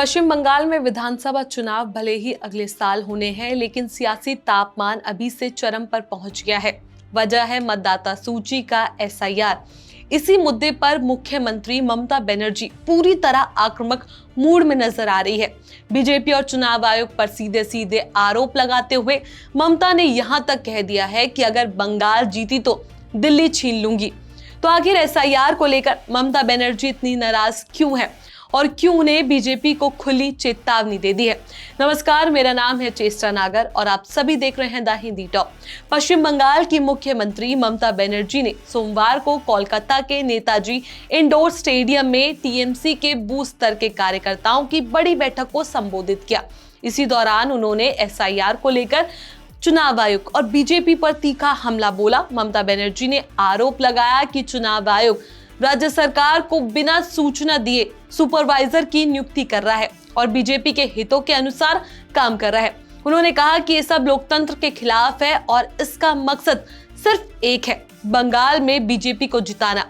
पश्चिम बंगाल में विधानसभा चुनाव भले ही अगले साल होने हैं, लेकिन सियासी तापमान अभी से चरम पर पहुंच गया है। वजह है मतदाता सूची का SIR। इसी मुद्दे पर मुख्यमंत्री ममता बनर्जी पूरी तरह आक्रामक मूड में नजर आ रही है। बीजेपी और चुनाव आयोग पर सीधे सीधे आरोप लगाते हुए ममता ने यहां तक कह दिया है कि अगर बंगाल जीती तो दिल्ली छीन लूंगी। तो आखिर SIR को लेकर ममता बनर्जी इतनी नाराज क्यों है और क्यों उन्हें बीजेपी को खुली चेतावनी दे दी है। नमस्कार, मेरा नाम है चेष्टा नागर और आप सभी देख रहे हैं द हिंदी टॉप। पश्चिम बंगाल की मुख्यमंत्री ममता बनर्जी ने सोमवार को कोलकाता के नेताजी इंडोर स्टेडियम में TMC के बूथ स्तर के कार्यकर्ताओं की बड़ी बैठक को संबोधित किया। इसी दौरान उन्होंने SIR को लेकर चुनाव आयोग और बीजेपी पर तीखा हमला बोला। ममता बनर्जी ने आरोप लगाया कि चुनाव आयोग राज्य सरकार को बिना सूचना दिए सुपरवाइजर की नियुक्ति कर रहा है और बीजेपी के हितों के अनुसार काम कर रहा है। उन्होंने कहा कि ये सब लोकतंत्र के खिलाफ है और इसका मकसद सिर्फ एक है, बंगाल में बीजेपी को जिताना।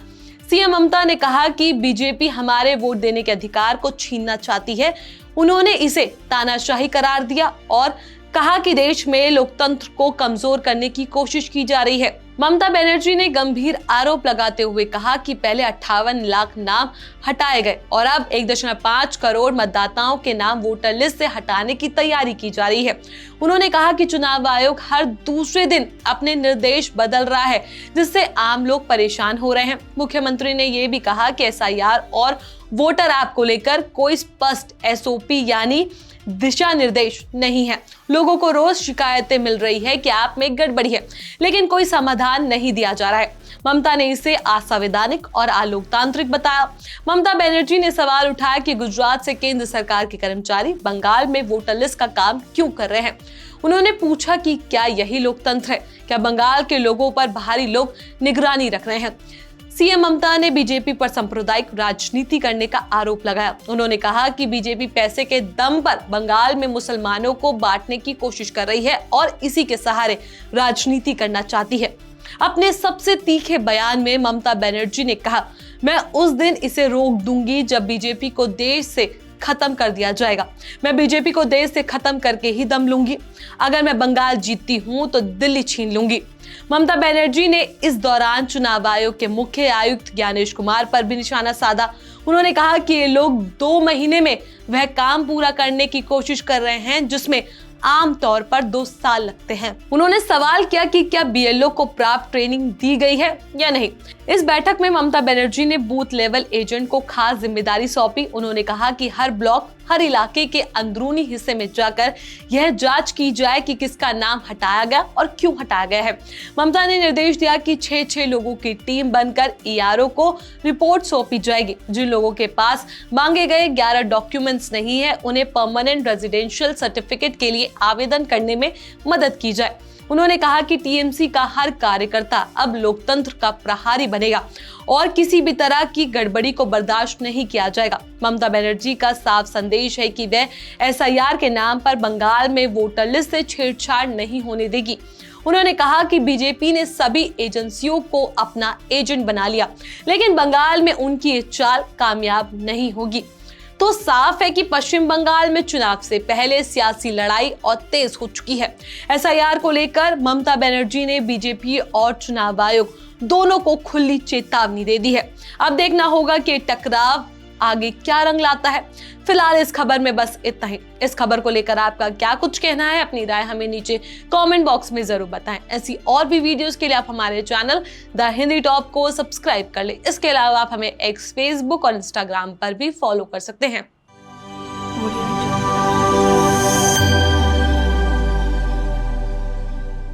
सीएम ममता ने कहा कि बीजेपी हमारे वोट देने के अधिकार को छीनना चाहती है। उन्होंने इसे तानाशाही करार दिया और कहा कि देश में लोकतंत्र को कमजोर करने की कोशिश की जा रही है। ममता बनर्जी ने गंभीर आरोप लगाते हुए कहा कि पहले 58 लाख नाम हटाए गए और अब 1.5 करोड़ मतदाताओं के नाम वोटर लिस्ट से हटाने की तैयारी की जा रही है। उन्होंने कहा कि चुनाव आयोग हर दूसरे दिन अपने निर्देश बदल रहा है, जिससे आम लोग परेशान हो रहे हैं। मुख्यमंत्री ने यह भी कहा कि SIR और वोटर ऐप को लेकर कोई स्पष्ट SOP यानी दिशा निर्देश नहीं है। लोगों को रोज शिकायतें मिल रही है कि ऐप में गड़बड़ी है, लेकिन कोई समाधान नहीं दिया जा रहा है। ममता ने इसे असंवैधानिक और अलोकतांत्रिक बताया। ममता बनर्जी ने सवाल उठाया कि गुजरात से केंद्र सरकार के कर्मचारी बंगाल में वोटर लिस्ट का काम क्यों कर रहे हैं। उन्होंने पूछा कि क्या यही लोकतंत्र है? क्या बंगाल के लोगों पर बाहरी लोग निगरानी रख रहे हैं? सीएम ममता ने बीजेपी पर सांप्रदायिक राजनीति करने का आरोप लगाया। उन्होंने कहा कि बीजेपी पैसे के दम पर बंगाल में मुसलमानों को बांटने की कोशिश कर रही है और इसी के सहारे राजनीति करना चाहती है। अपने सबसे तीखे बयान में ममता बनर्जी ने कहा, मैं उस दिन इसे रोक दूंगी जब बीजेपी को देश से खत्म कर दिया जाएगा। मैं बीजेपी को देश से खत्म करके ही दम लूंगी। अगर मैं बंगाल जीतती हूं तो दिल्ली छीन लूंगी। ममता बनर्जी ने इस दौरान चुनाव आयोग के मुख्य आयुक्त ज्ञानेश कुमार पर भी निशाना साधा। उन्होंने कहा कि ये लोग 2 महीने में वह काम पूरा करने की कोशिश कर रहे हैं जिसमें आमतौर पर 2 साल लगते हैं। उन्होंने सवाल किया कि क्या BLO को प्राप्त ट्रेनिंग दी गई है या नहीं। इस बैठक में ममता बनर्जी ने बूथ लेवल एजेंट को खास जिम्मेदारी सौंपी। उन्होंने कहा कि हर ब्लॉक, हर इलाके के अंदरूनी हिस्से में जाकर यह जांच की जाए कि किसका नाम हटाया गया और क्यों हटाया गया है। ममता ने निर्देश दिया कि 6 लोगों की टीम बनकर ERO को रिपोर्ट सौंपी जाएगी। जिन लोगों के पास मांगे गए 11 डॉक्यूमेंट्स नहीं है, उन्हें परमानेंट रेजिडेंशियल सर्टिफिकेट के लिए आवेदन करने में मदद की जाए। उन्होंने कहा कि TMC का हर कार्यकर्ता अब लोकतंत्र का प्रहारी बनेगा और किसी भी तरह की गड़बड़ी को बर्दाश्त नहीं किया जाएगा। ममता बनर्जी का साफ संदेश है कि वह SIR के नाम पर बंगाल में वोटर लिस्ट से छेड़छाड़ नहीं होने देगी। उन्होंने कहा कि बीजेपी ने सभी एजेंसियों को अपना एजेंट बना लिया, लेकिन बंगाल में उनकी ये चाल कामयाब नहीं होगी। तो साफ है कि पश्चिम बंगाल में चुनाव से पहले सियासी लड़ाई और तेज हो चुकी है। SIR को लेकर ममता बनर्जी ने बीजेपी और चुनाव आयोग दोनों को खुली चेतावनी दे दी है। अब देखना होगा कि टकराव आगे क्या रंग लाता है। फिलहाल इस खबर में बस इतना ही। इस खबर को लेकर आपका क्या कुछ कहना है, अपनी राय हमें नीचे कमेंट बॉक्स में जरूर बताएं। ऐसी और भी वीडियोस के लिए आप हमारे चैनल द हिंदी टॉप को सब्सक्राइब कर लें। इसके अलावा आप हमें X, Facebook और Instagram पर भी फॉलो कर सकते हैं।